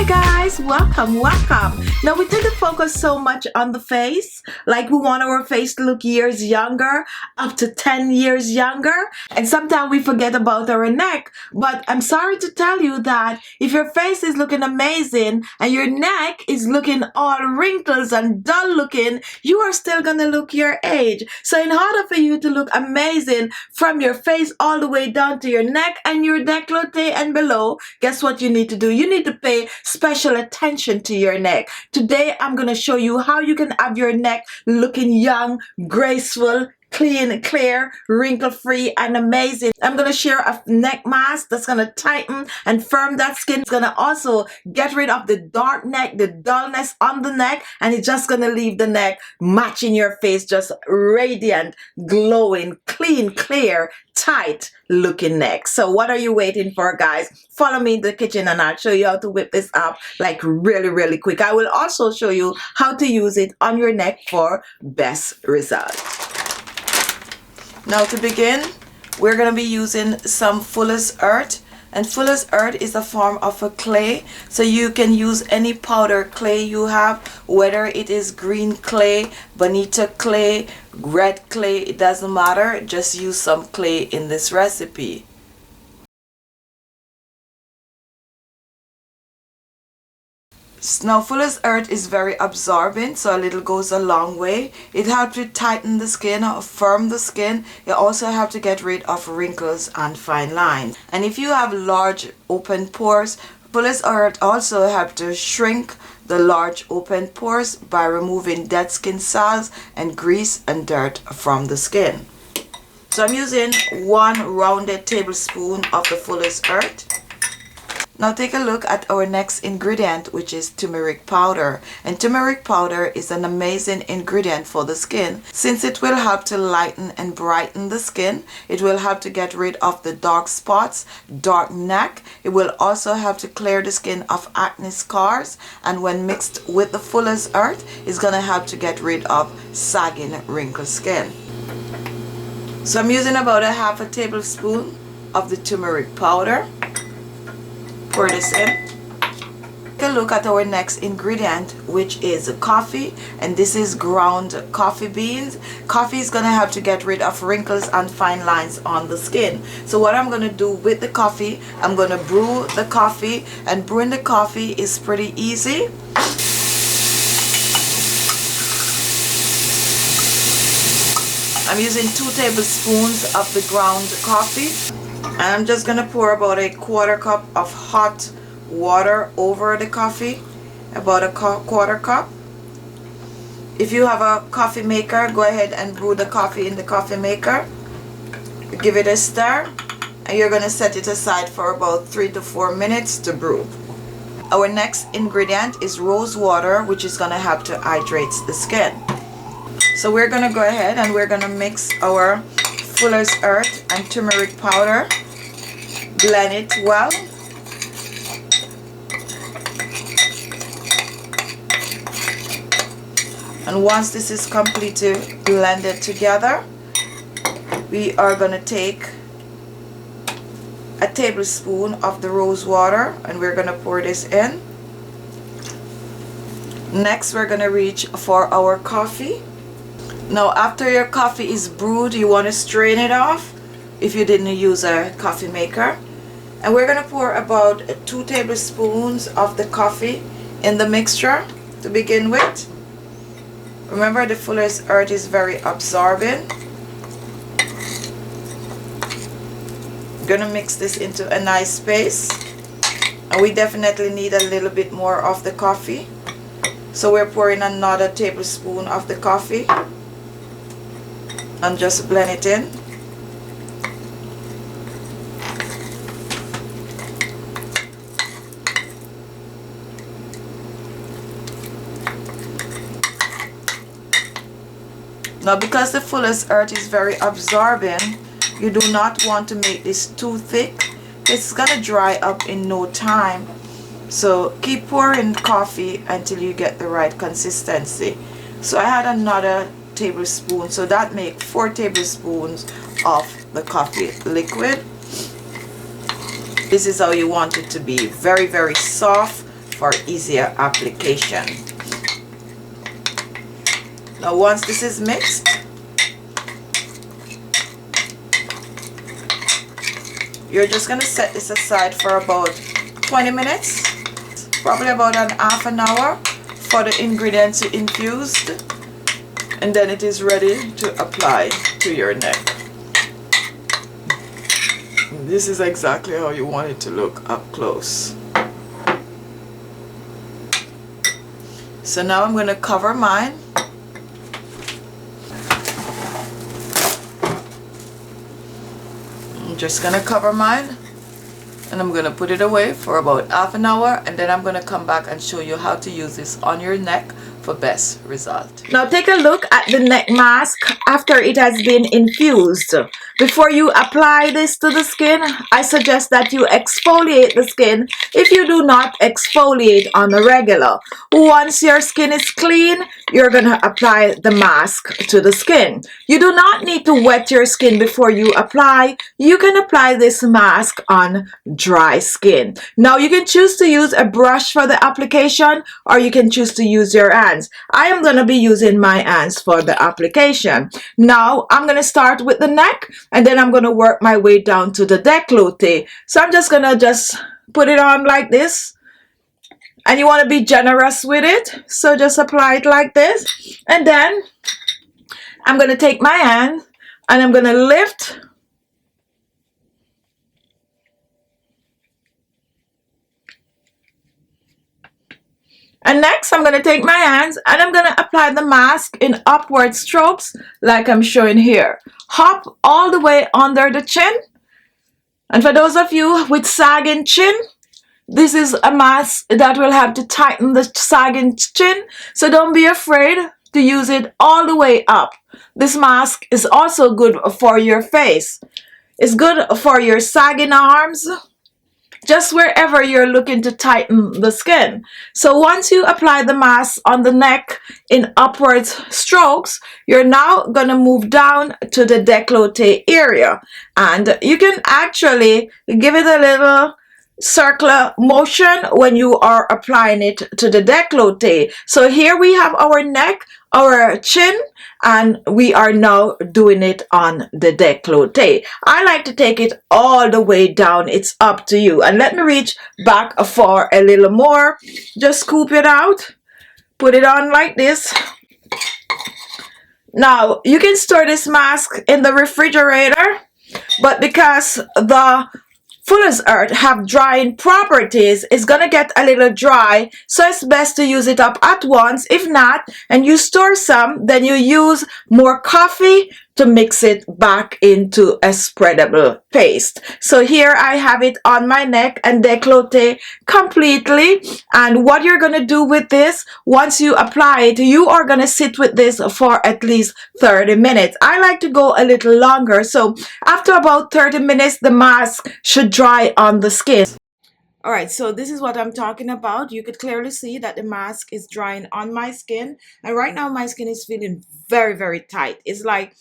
guys, welcome. Now we tend to focus so much on the face, like we want our face to look years younger, up to 10 years younger, and sometimes we forget about our neck. But I'm sorry to tell you that if your face is looking amazing and your neck is looking all wrinkles and dull looking, you are still gonna look your age. So in order for you to look amazing from your face all the way down to your neck and your décolleté and below, guess what you need to do? You need to pay special attention to your neck. Today I'm going to show you how you can have your neck looking young, graceful, clean, clear, wrinkle free, and amazing. I'm going to share a neck mask that's going to tighten and firm that skin. It's going to also get rid of the dark neck, the dullness on the neck, and it's just going to leave the neck matching your face, just radiant, glowing, clean, clear, tight looking neck. So what are you waiting for, guys? Follow me in the kitchen and I'll show you how to whip this up like really quick. I will also show you how to use it on your neck for best results. Now to begin, we're going to be using some Fuller's Earth, and Fuller's Earth is a form of a clay, so you can use any powder clay you have, whether it is green clay, bonita clay, red clay, it doesn't matter, just use some clay in this recipe. Now Fuller's Earth is very absorbent, so a little goes a long way. It helps to tighten the skin, firm the skin. It also helps to get rid of wrinkles and fine lines. And if you have large open pores, Fuller's Earth also helps to shrink the large open pores by removing dead skin cells and grease and dirt from the skin. So I'm using 1 rounded tablespoon of the Fuller's Earth. Now take a look at our next ingredient, which is turmeric powder. And turmeric powder is an amazing ingredient for the skin, since it will help to lighten and brighten the skin. It will help to get rid of the dark spots, dark neck. It will also help to clear the skin of acne scars. And when mixed with the Fuller's Earth, it's going to help to get rid of sagging wrinkled skin. So I'm using about 1/2 tablespoon of the turmeric powder. Pour this in. Take a look at our next ingredient, which is coffee, and this is ground coffee beans. Coffee is going to help to get rid of wrinkles and fine lines on the skin. So what I'm going to do with the coffee, I'm going to brew the coffee, and brewing the coffee is pretty easy. I'm using 2 tablespoons of the ground coffee. And I'm just going to pour about 1/4 cup of hot water over the coffee, about 1/4 cup. If you have a coffee maker, go ahead and brew the coffee in the coffee maker. Give it a stir, and you're going to set it aside for about 3 to 4 minutes to brew. Our next ingredient is rose water, which is going to help to hydrate the skin. So we're going to go ahead and we're going to mix our Fuller's Earth and turmeric powder. Blend it well. And once this is completely blended together, we are going to take a tablespoon of the rose water and we're going to pour this in. Next, we're going to reach for our coffee. Now after your coffee is brewed, you want to strain it off if you didn't use a coffee maker. And we're going to pour about 2 tablespoons of the coffee in the mixture to begin with. Remember, the Fuller's Earth is very absorbent. Going to mix this into a nice paste. And we definitely need a little bit more of the coffee. So we're pouring another tablespoon of the coffee. And just blend it in. Now because the Fuller's Earth is very absorbent, you do not want to make this too thick. It's gonna dry up in no time. So keep pouring coffee until you get the right consistency. So I had another tablespoon, so that makes 4 tablespoons of the coffee liquid. This is how you want it to be. Very, very soft, for easier application. Now once this is mixed, you're just going to set this aside for about 20 minutes, probably about an half an hour for the ingredients to infuse, and then it is ready to apply to your neck. This is exactly how you want it to look up close. So now I'm going to cover mine. I'm just going to cover mine, and I'm going to put it away for about half an hour, and then I'm going to come back and show you how to use this on your neck for best result. Now take a look at the neck mask after it has been infused. Before you apply this to the skin, I suggest that you exfoliate the skin if you do not exfoliate on a regular. Once your skin is clean, you're going to apply the mask to the skin. You do not need to wet your skin before you apply. You can apply this mask on dry skin. Now you can choose to use a brush for the application, or you can choose to use your hands. I am going to be using my hands for the application. Now I'm going to start with the neck, and then I'm going to work my way down to the décolleté. So I'm just going to put it on like this. And you want to be generous with it. So just apply it like this. And then I'm going to take my hand and I'm going to lift. And next I'm going to take my hands and I'm going to apply the mask in upward strokes like I'm showing here. Hop all the way under the chin. And for those of you with sagging chin, this is a mask that will help to tighten the sagging chin. So don't be afraid to use it all the way up. This mask is also good for your face. It's good for your sagging arms, just wherever you're looking to tighten the skin. So once you apply the mask on the neck in upward strokes, you're now going to move down to the décolleté area. And you can actually give it a little circular motion when you are applying it to the décolleté. So here we have our neck, our chin, and we are now doing it on the décolleté. I like to take it all the way down. It's up to you. And let me reach back for a little more. Just scoop it out, put it on like this. Now you can store this mask in the refrigerator, but because the Fuller's Earth have drying properties, it's gonna get a little dry, so it's best to use it up at once. If not, and you store some, then you use more coffee to mix it back into a spreadable paste. So here I have it on my neck and décolleté completely. And what you're gonna do with this, once you apply it, you are gonna sit with this for at least 30 minutes. I like to go a little longer, so after about 30 minutes the mask should dry on the skin. Alright, so this is what I'm talking about. You could clearly see that the mask is drying on my skin, and right now my skin is feeling very, very tight. It's like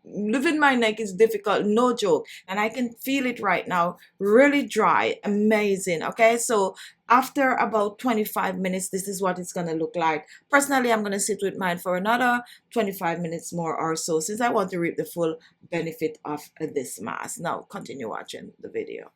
living my neck is difficult, no joke, and I can feel it right now, really dry, amazing. Okay, so after about 25 minutes, this is what it's gonna look like. Personally, I'm gonna sit with mine for another 25 minutes more or so, since I want to reap the full benefit of this mask. Now continue watching the video.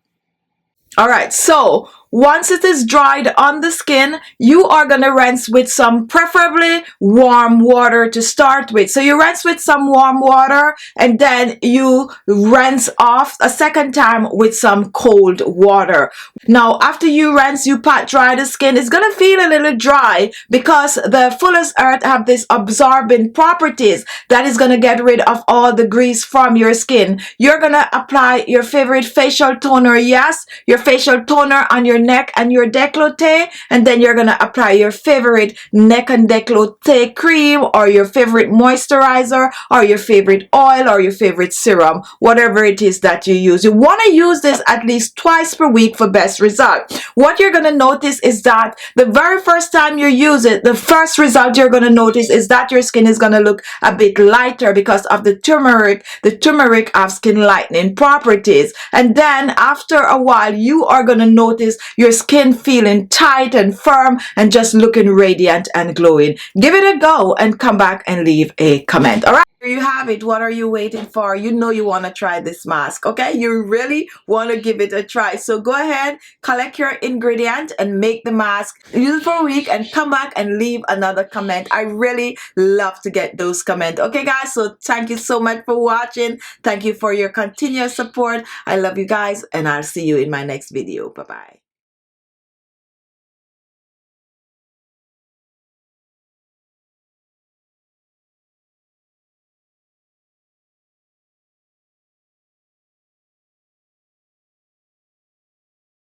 Alright, so once it is dried on the skin, you are going to rinse with some preferably warm water to start with. So you rinse with some warm water and then you rinse off a second time with some cold water. Now after you rinse, you pat dry the skin. It's going to feel a little dry because the Fuller's Earth have this absorbing properties that is going to get rid of all the grease from your skin. You're going to apply your favorite facial toner, yes, your facial toner on your neck and your décolleté, and then you're going to apply your favorite neck and décolleté cream or your favorite moisturizer or your favorite oil or your favorite serum, whatever it is that you use. You want to use this at least twice per week for best result. What you're going to notice is that the very first time you use it, the first result you're going to notice is that your skin is going to look a bit lighter because of the turmeric. The turmeric have skin lightening properties, and then after a while you are going to notice your skin feeling tight and firm and just looking radiant and glowing. Give it a go and come back and leave a comment. All right, there you have it. What are you waiting for? You know you want to try this mask, okay? You really want to give it a try. So go ahead, collect your ingredient and make the mask. Use it for a week and come back and leave another comment. I really love to get those comments. Okay, guys, so thank you so much for watching. Thank you for your continuous support. I love you guys, and I'll see you in my next video. Bye-bye.